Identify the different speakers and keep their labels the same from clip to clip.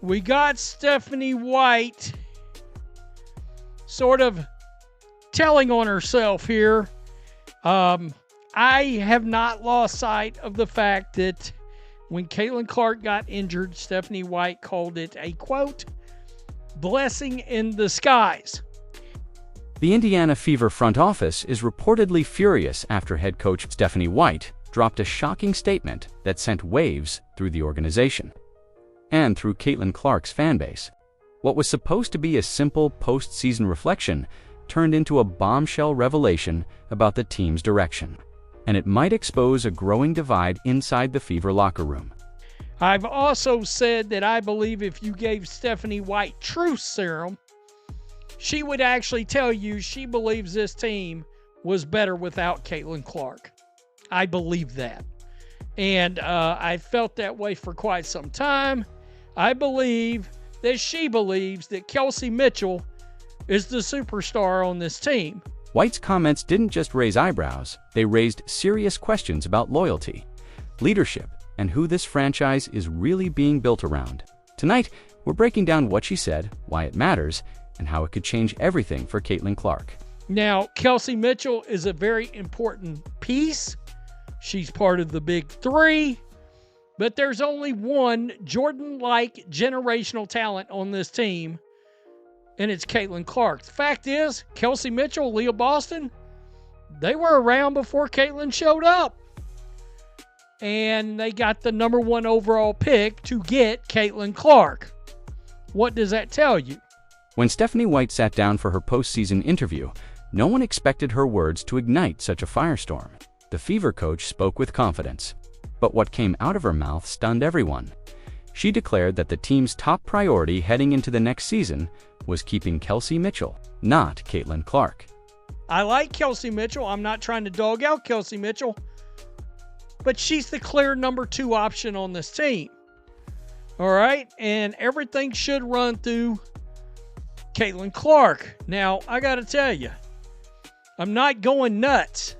Speaker 1: we got Stephanie White sort of telling on herself here. I have not lost sight of the fact that when Caitlin Clark got injured, Stephanie White called it a, quote, blessing in disguise.
Speaker 2: The Indiana Fever front office is reportedly furious after head coach Stephanie White dropped a shocking statement that sent waves through the organization and through Caitlin Clark's fanbase. What was supposed to be a simple post-season reflection turned into a bombshell revelation about the team's direction, and it might expose a growing divide inside the Fever locker room.
Speaker 1: I've also said that I believe if you gave Stephanie White truth serum, she would actually tell you she believes this team was better without Caitlin Clark. I believe that. And I felt that way for quite some time. I believe that she believes that Kelsey Mitchell is the superstar on this team.
Speaker 2: White's comments didn't just raise eyebrows, they raised serious questions about loyalty, leadership, and who this franchise is really being built around. Tonight, we're breaking down what she said, why it matters, and how it could change everything for Caitlin Clark.
Speaker 1: Now, Kelsey Mitchell is a very important piece. She's part of the big three, but there's only one Jordan-like generational talent on this team, and it's Caitlin Clark. The fact is, Kelsey Mitchell, Leah Boston, they were around before Caitlin showed up. And they got the number 1 overall pick to get Caitlin Clark. What does that tell you?
Speaker 2: When Stephanie White sat down for her postseason interview, no one expected her words to ignite such a firestorm. The Fever coach spoke with confidence, but what came out of her mouth stunned everyone. She declared that the team's top priority heading into the next season was keeping Kelsey Mitchell, not Caitlin Clark.
Speaker 1: I like Kelsey Mitchell. I'm not trying to dog out Kelsey Mitchell, but she's the clear number 2 option on this team. All right? And everything should run through Caitlin Clark. Now, I got to tell you, I'm not going nuts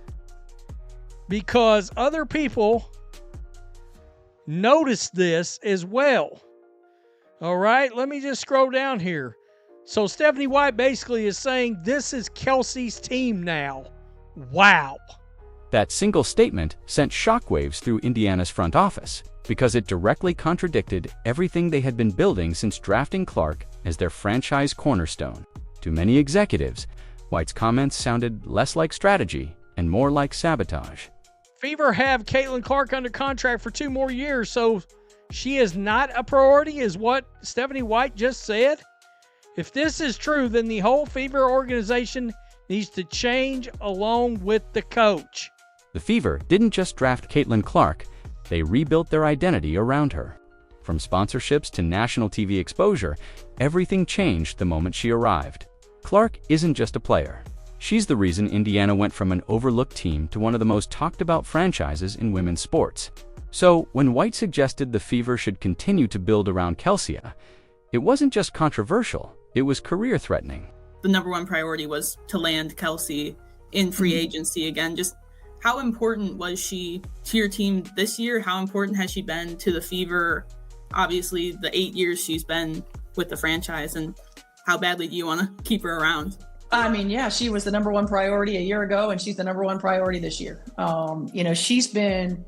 Speaker 1: because other people noticed this as well. All right? Let me just scroll down here. So Stephanie White basically is saying this is Kelsey's team now. Wow.
Speaker 2: That single statement sent shockwaves through Indiana's front office because it directly contradicted everything they had been building since drafting Clark as their franchise cornerstone. To many executives, White's comments sounded less like strategy and more like sabotage.
Speaker 1: Fever have Caitlin Clark under contract for 2 more years, so she is not a priority, is what Stephanie White just said. If this is true, then the whole Fever organization needs to change along with the coach.
Speaker 2: The Fever didn't just draft Caitlin Clark, they rebuilt their identity around her. From sponsorships to national TV exposure, everything changed the moment she arrived. Clark isn't just a player. She's the reason Indiana went from an overlooked team to one of the most talked about franchises in women's sports. So, when White suggested the Fever should continue to build around Kelsey, it wasn't just controversial, it was career-threatening.
Speaker 3: The number 1 priority was to land Kelsey in free agency again. Just how important was she to your team this year? How important has she been to the Fever? Obviously, the 8 years she's been with the franchise, and how badly do you want to keep her around?
Speaker 4: I mean, yeah, she was the number 1 priority a year ago, and she's the number 1 priority this year. She's been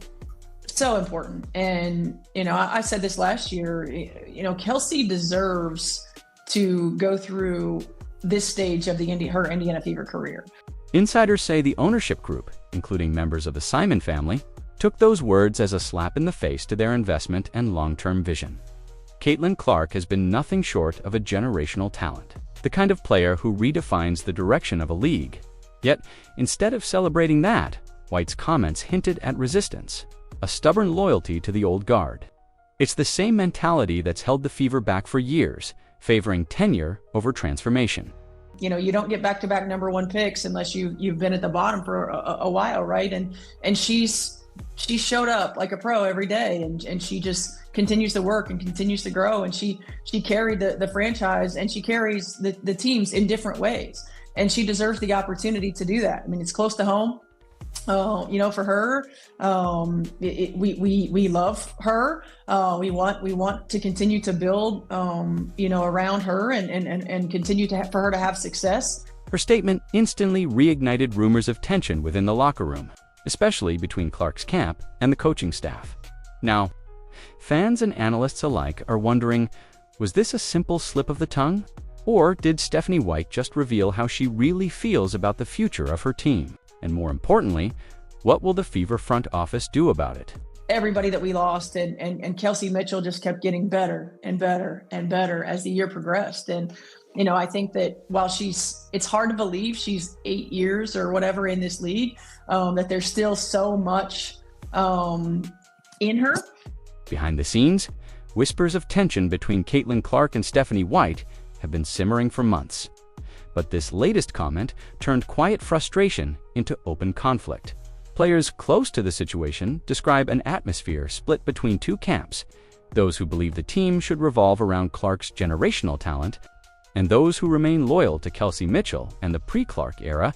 Speaker 4: so important. And, I said this last year, Kelsey deserves to go through this stage of her Indiana Fever career.
Speaker 2: Insiders say the ownership group, including members of the Simon family, took those words as a slap in the face to their investment and long-term vision. Caitlin Clark has been nothing short of a generational talent, the kind of player who redefines the direction of a league. Yet, instead of celebrating that, White's comments hinted at resistance, a stubborn loyalty to the old guard. It's the same mentality that's held the Fever back for years, favoring tenure over transformation.
Speaker 4: You don't get back-to-back number 1 picks unless you've been at the bottom for a while, right? And she showed up like a pro every day, and she just continues to work and continues to grow, and she carried the franchise, and she carries the teams in different ways, and she deserves the opportunity to do that. I mean, it's close to home. For her, we love her. We want to continue to build, around her and continue for her to have success.
Speaker 2: Her statement instantly reignited rumors of tension within the locker room, especially between Clark's camp and the coaching staff. Now, fans and analysts alike are wondering, was this a simple slip of the tongue? Or did Stephanie White just reveal how she really feels about the future of her team? And more importantly, what will the Fever front office do about it?
Speaker 4: Everybody that we lost and Kelsey Mitchell just kept getting better and better and better as the year progressed. And, I think that while it's hard to believe she's 8 years or whatever in this league, that there's still so much in her.
Speaker 2: Behind the scenes, whispers of tension between Caitlin Clark and Stephanie White have been simmering for months. But this latest comment turned quiet frustration into open conflict. Players close to the situation describe an atmosphere split between two camps, those who believe the team should revolve around Clark's generational talent, and those who remain loyal to Kelsey Mitchell and the pre-Clark era.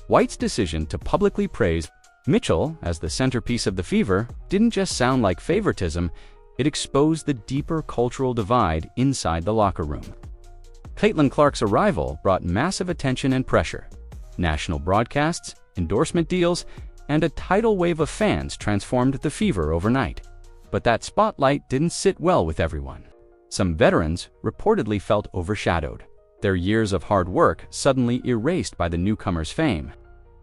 Speaker 2: White's decision to publicly praise Mitchell as the centerpiece of the Fever didn't just sound like favoritism, it exposed the deeper cultural divide inside the locker room. Caitlin Clark's arrival brought massive attention and pressure. National broadcasts, endorsement deals, and a tidal wave of fans transformed the Fever overnight. But that spotlight didn't sit well with everyone. Some veterans reportedly felt overshadowed, their years of hard work suddenly erased by the newcomer's fame.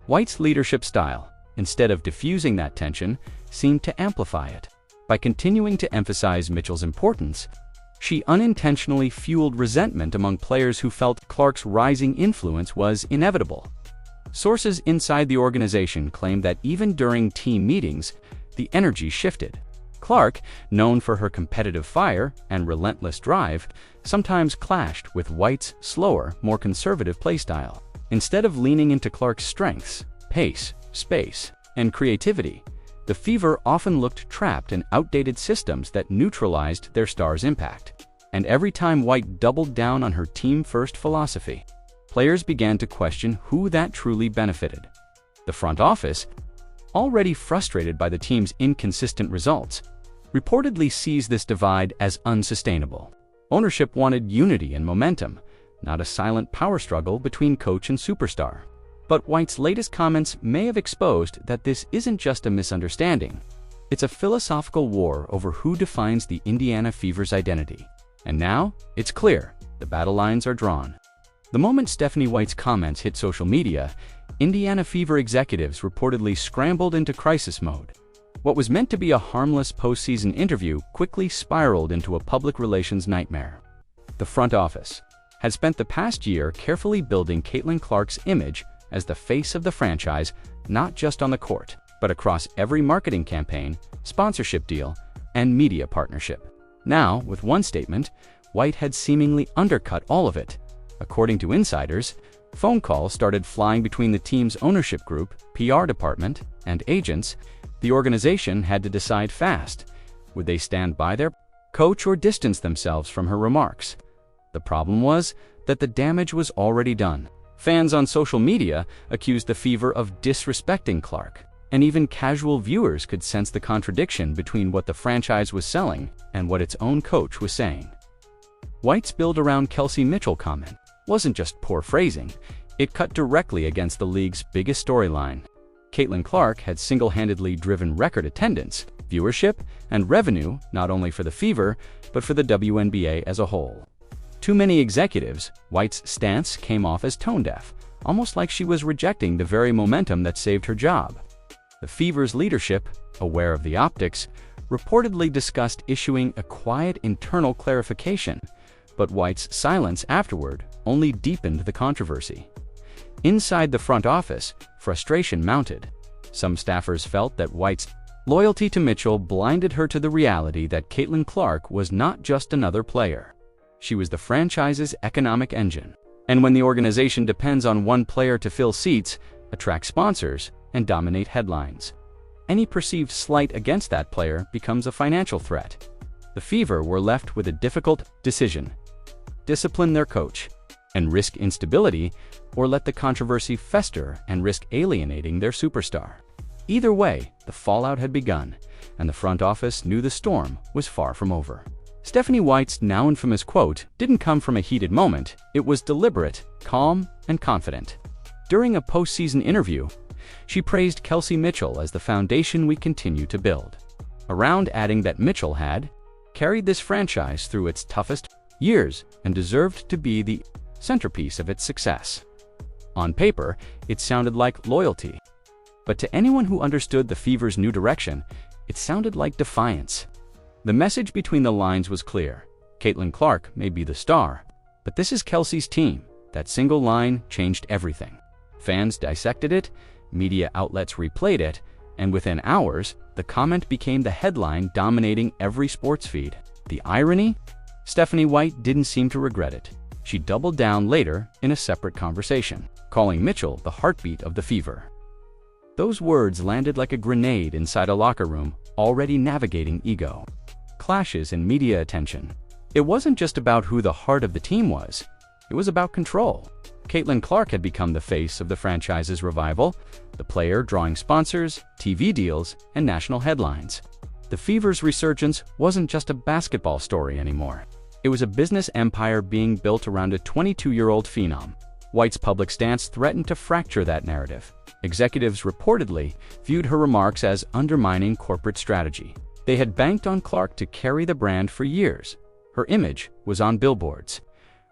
Speaker 2: White's leadership style, instead of diffusing that tension, seemed to amplify it. By continuing to emphasize Mitchell's importance, she unintentionally fueled resentment among players who felt Clark's rising influence was inevitable. Sources inside the organization claim that even during team meetings, the energy shifted. Clark, known for her competitive fire and relentless drive, sometimes clashed with White's slower, more conservative playstyle. Instead of leaning into Clark's strengths, pace, space, and creativity, the Fever often looked trapped in outdated systems that neutralized their star's impact. And every time White doubled down on her team-first philosophy, players began to question who that truly benefited. The front office, already frustrated by the team's inconsistent results, reportedly sees this divide as unsustainable. Ownership wanted unity and momentum, not a silent power struggle between coach and superstar. But White's latest comments may have exposed that this isn't just a misunderstanding. It's a philosophical war over who defines the Indiana Fever's identity. And now, it's clear, the battle lines are drawn. The moment Stephanie White's comments hit social media, Indiana Fever executives reportedly scrambled into crisis mode. What was meant to be a harmless postseason interview quickly spiraled into a public relations nightmare. The front office had spent the past year carefully building Caitlin Clark's image as the face of the franchise, not just on the court, but across every marketing campaign, sponsorship deal, and media partnership. Now, with one statement, White had seemingly undercut all of it. According to insiders, phone calls started flying between the team's ownership group, PR department, and agents. The organization had to decide fast. Would they stand by their coach or distance themselves from her remarks? The problem was that the damage was already done. Fans on social media accused the Fever of disrespecting Clark, and even casual viewers could sense the contradiction between what the franchise was selling and what its own coach was saying. White's build around Kelsey Mitchell comment wasn't just poor phrasing, it cut directly against the league's biggest storyline. Caitlin Clark had single-handedly driven record attendance, viewership, and revenue not only for the Fever, but for the WNBA as a whole. To many executives, White's stance came off as tone-deaf, almost like she was rejecting the very momentum that saved her job. The Fever's leadership, aware of the optics, reportedly discussed issuing a quiet internal clarification, but White's silence afterward only deepened the controversy. Inside the front office, frustration mounted. Some staffers felt that White's loyalty to Mitchell blinded her to the reality that Caitlin Clark was not just another player. She was the franchise's economic engine. And when the organization depends on one player to fill seats, attract sponsors, and dominate headlines, any perceived slight against that player becomes a financial threat. The Fever were left with a difficult decision: discipline their coach and risk instability, or let the controversy fester and risk alienating their superstar. Either way, the fallout had begun, and the front office knew the storm was far from over. Stephanie White's now infamous quote didn't come from a heated moment. It was deliberate, calm, and confident. During a postseason interview, she praised Kelsey Mitchell as the foundation we continue to build, around adding that Mitchell had carried this franchise through its toughest years and deserved to be the centerpiece of its success. On paper, it sounded like loyalty, but to anyone who understood the Fever's new direction, it sounded like defiance. The message between the lines was clear. Caitlin Clark may be the star, but this is Kelsey's team. That single line changed everything. Fans dissected it, media outlets replayed it, and within hours, the comment became the headline dominating every sports feed. The irony? Stephanie White didn't seem to regret it. She doubled down later in a separate conversation, calling Mitchell the heartbeat of the Fever. Those words landed like a grenade inside a locker room already navigating ego, clashes, and media attention. It wasn't just about who the heart of the team was. It was about control. Caitlin Clark had become the face of the franchise's revival, the player drawing sponsors, TV deals, and national headlines. The Fever's resurgence wasn't just a basketball story anymore. It was a business empire being built around a 22-year-old phenom. White's public stance threatened to fracture that narrative. Executives reportedly viewed her remarks as undermining corporate strategy. They had banked on Clark to carry the brand for years. Her image was on billboards.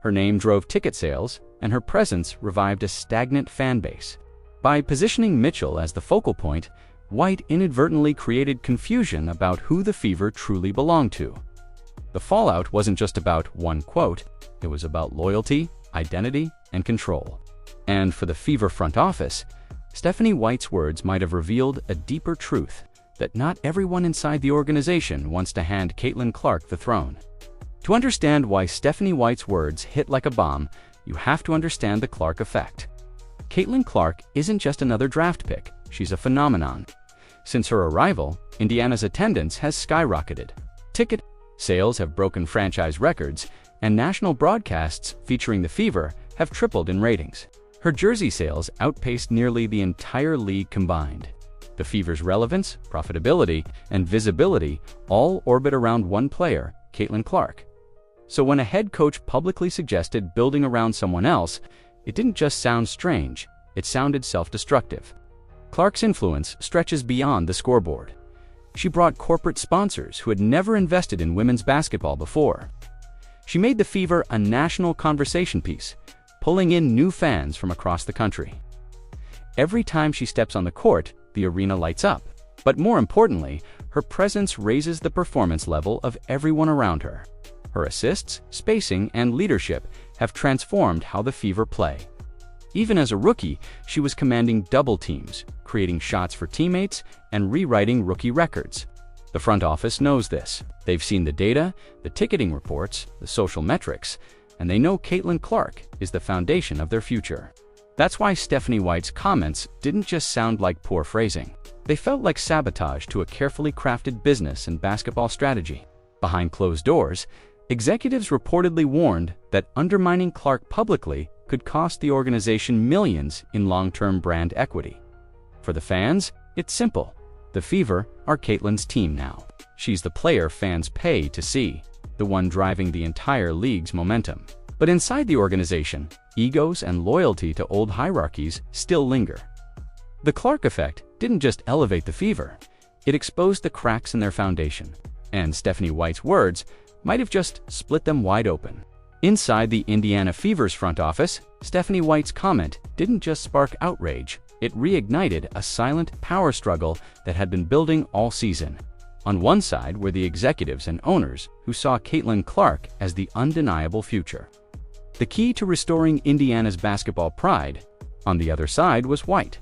Speaker 2: Her name drove ticket sales, and her presence revived a stagnant fan base. By positioning Mitchell as the focal point, White inadvertently created confusion about who the Fever truly belonged to. The fallout wasn't just about one quote, it was about loyalty, identity, and control. And for the Fever front office, Stephanie White's words might have revealed a deeper truth, that not everyone inside the organization wants to hand Caitlin Clark the throne. To understand why Stephanie White's words hit like a bomb, you have to understand the Clark effect. Caitlin Clark isn't just another draft pick, she's a phenomenon. Since her arrival, Indiana's attendance has skyrocketed. Ticket sales have broken franchise records, and national broadcasts featuring the Fever have tripled in ratings. Her jersey sales outpaced nearly the entire league combined. The Fever's relevance, profitability, and visibility all orbit around one player, Caitlin Clark. So when a head coach publicly suggested building around someone else, it didn't just sound strange, it sounded self-destructive. Clark's influence stretches beyond the scoreboard. She brought corporate sponsors who had never invested in women's basketball before. She made the Fever a national conversation piece, pulling in new fans from across the country. Every time she steps on the court, the arena lights up. But more importantly, her presence raises the performance level of everyone around her. Her assists, spacing, and leadership have transformed how the Fever play. Even as a rookie, she was commanding double teams, creating shots for teammates, and rewriting rookie records. The front office knows this. They've seen the data, the ticketing reports, the social metrics, and they know Caitlin Clark is the foundation of their future. That's why Stephanie White's comments didn't just sound like poor phrasing. They felt like sabotage to a carefully crafted business and basketball strategy. Behind closed doors, executives reportedly warned that undermining Clark publicly could cost the organization millions in long-term brand equity. For the fans, it's simple. The Fever are Caitlin's team now. She's the player fans pay to see, the one driving the entire league's momentum. But inside the organization, egos and loyalty to old hierarchies still linger. The Clark effect didn't just elevate the Fever, it exposed the cracks in their foundation. And Stephanie White's words might have just split them wide open. Inside the Indiana Fever's front office, Stephanie White's comment didn't just spark outrage, it reignited a silent power struggle that had been building all season. On one side were the executives and owners who saw Caitlin Clark as the undeniable future, the key to restoring Indiana's basketball pride. On the other side was White,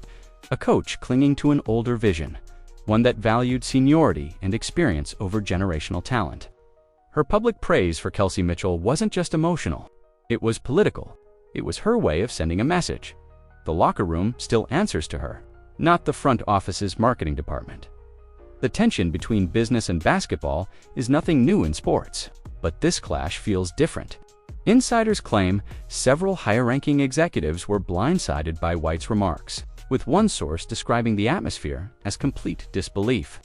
Speaker 2: a coach clinging to an older vision, one that valued seniority and experience over generational talent. Her public praise for Kelsey Mitchell wasn't just emotional, it was political. It was her way of sending a message. The locker room still answers to her, not the front office's marketing department. The tension between business and basketball is nothing new in sports, but this clash feels different. Insiders claim several higher-ranking executives were blindsided by White's remarks. with one source describing the atmosphere as complete disbelief.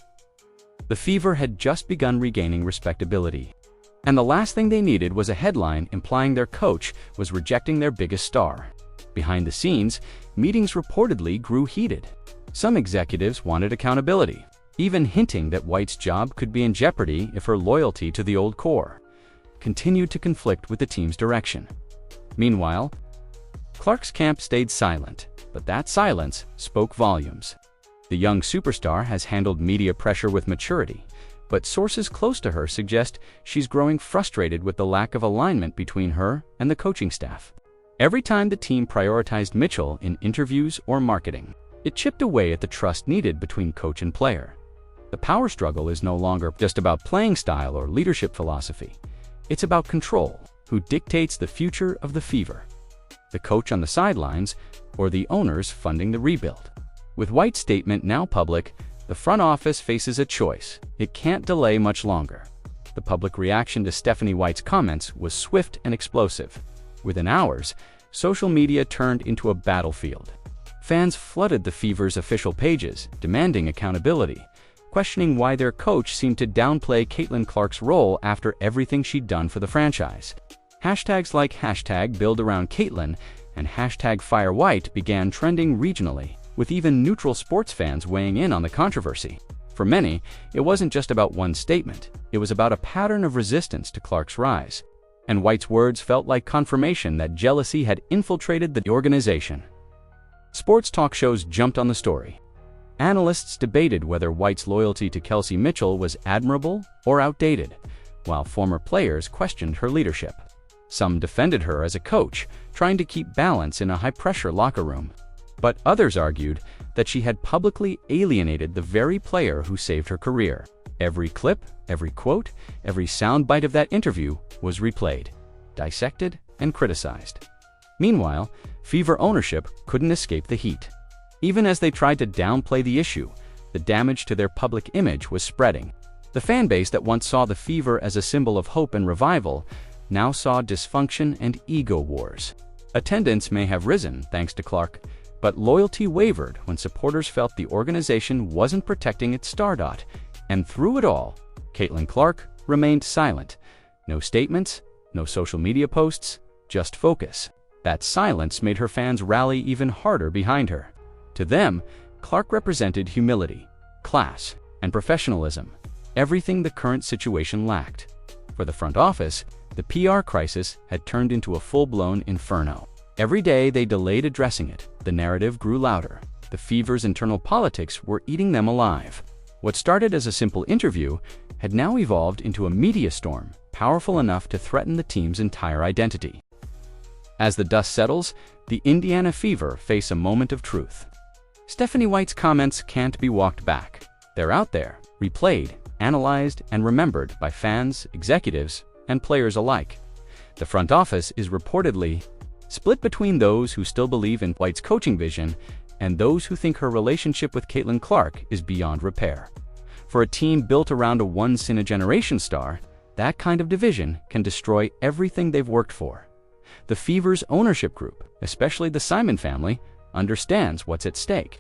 Speaker 2: The Fever had just begun regaining respectability, and the last thing they needed was a headline implying their coach was rejecting their biggest star. Behind the scenes, meetings reportedly grew heated. Some executives wanted accountability, even hinting that White's job could be in jeopardy if her loyalty to the old core continued to conflict with the team's direction. Meanwhile, Clark's camp stayed silent, but that silence spoke volumes. The young superstar has handled media pressure with maturity, but sources close to her suggest she's growing frustrated with the lack of alignment between her and the coaching staff. Every time the team prioritized Mitchell in interviews or marketing, it chipped away at the trust needed between coach and player. The power struggle is no longer just about playing style or leadership philosophy. It's about control, who dictates the future of the Fever. The coach on the sidelines or the owners funding the rebuild. With White's statement now public, the front office faces a choice. It can't delay much longer. The public reaction to Stephanie White's comments was swift and explosive. Within hours, social media turned into a battlefield. Fans flooded the Fever's official pages, demanding accountability, questioning why their coach seemed to downplay Caitlin Clark's role after everything she'd done for the franchise. Hashtags like #BuildAroundCaitlin and #FireWhite began trending regionally, with even neutral sports fans weighing in on the controversy. For many, it wasn't just about one statement. It was about a pattern of resistance to Clark's rise. And White's words felt like confirmation that jealousy had infiltrated the organization. Sports talk shows jumped on the story. Analysts debated whether White's loyalty to Kelsey Mitchell was admirable or outdated, while former players questioned her leadership. Some defended her as a coach, trying to keep balance in a high-pressure locker room. But others argued that she had publicly alienated the very player who saved her career. Every clip, every quote, every soundbite of that interview was replayed, dissected, and criticized. Meanwhile, Fever ownership couldn't escape the heat. Even as they tried to downplay the issue, the damage to their public image was spreading. The fan base that once saw the Fever as a symbol of hope and revival now saw dysfunction and ego wars. Attendance may have risen thanks to Clark, but loyalty wavered when supporters felt the organization wasn't protecting its star. And through it all, Caitlin Clark remained silent. No statements, no social media posts, just focus. That silence made her fans rally even harder behind her. To them, Clark represented humility, class, and professionalism, everything the current situation lacked. For the front office, the PR crisis had turned into a full-blown inferno. Every day they delayed addressing it, the narrative grew louder. The Fever's internal politics were eating them alive. What started as a simple interview had now evolved into a media storm, powerful enough to threaten the team's entire identity. As the dust settles, the Indiana Fever face a moment of truth. Stephanie White's comments can't be walked back. They're out there, replayed, analyzed, and remembered by fans, executives, and players alike. The front office is reportedly split between those who still believe in White's coaching vision and those who think her relationship with Caitlin Clark is beyond repair. For a team built around a once-in-a-generation star, that kind of division can destroy everything they've worked for. The Fever's ownership group, especially the Simon family, understands what's at stake.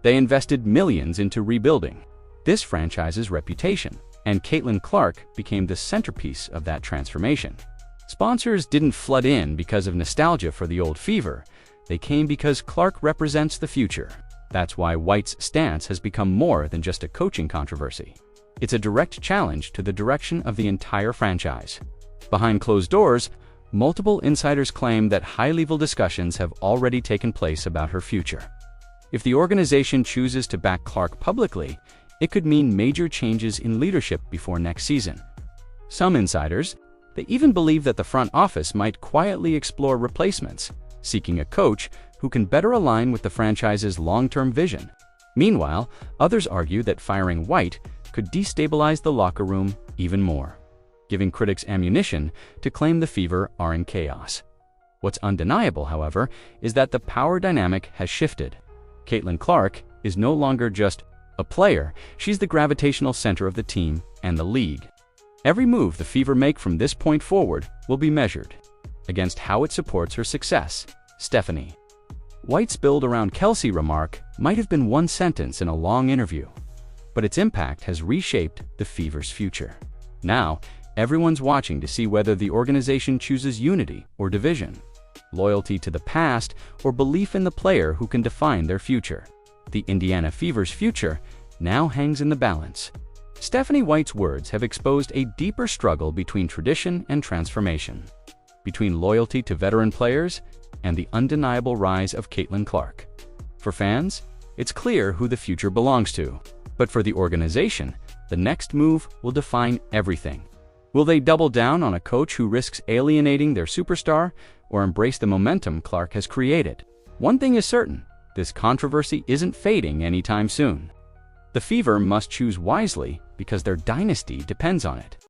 Speaker 2: They invested millions into rebuilding this franchise's reputation, and Caitlin Clark became the centerpiece of that transformation. Sponsors didn't flood in because of nostalgia for the old Fever. They came because Clark represents the future. That's why White's stance has become more than just a coaching controversy. It's a direct challenge to the direction of the entire franchise. Behind closed doors, multiple insiders claim that high-level discussions have already taken place about her future. If the organization chooses to back Clark publicly, it could mean major changes in leadership before next season. Some insiders, they even believe that the front office might quietly explore replacements, seeking a coach who can better align with the franchise's long-term vision. Meanwhile, others argue that firing White could destabilize the locker room even more, giving critics ammunition to claim the Fever are in chaos. What's undeniable, however, is that the power dynamic has shifted. Caitlin Clark is no longer just a player, she's the gravitational center of the team and the league. Every move the Fever make from this point forward will be measured against how it supports her success. Stephanie. White's build around Kelsey remark might have been one sentence in a long interview, but its impact has reshaped the Fever's future. Now, everyone's watching to see whether the organization chooses unity or division, loyalty to the past or belief in the player who can define their future. The Indiana Fever's future now hangs in the balance. Stephanie White's words have exposed a deeper struggle between tradition and transformation, between loyalty to veteran players and the undeniable rise of Caitlin Clark. For fans, it's clear who the future belongs to. But for the organization, the next move will define everything. Will they double down on a coach who risks alienating their superstar or embrace the momentum Clark has created? One thing is certain, this controversy isn't fading anytime soon. The Fever must choose wisely because their dynasty depends on it.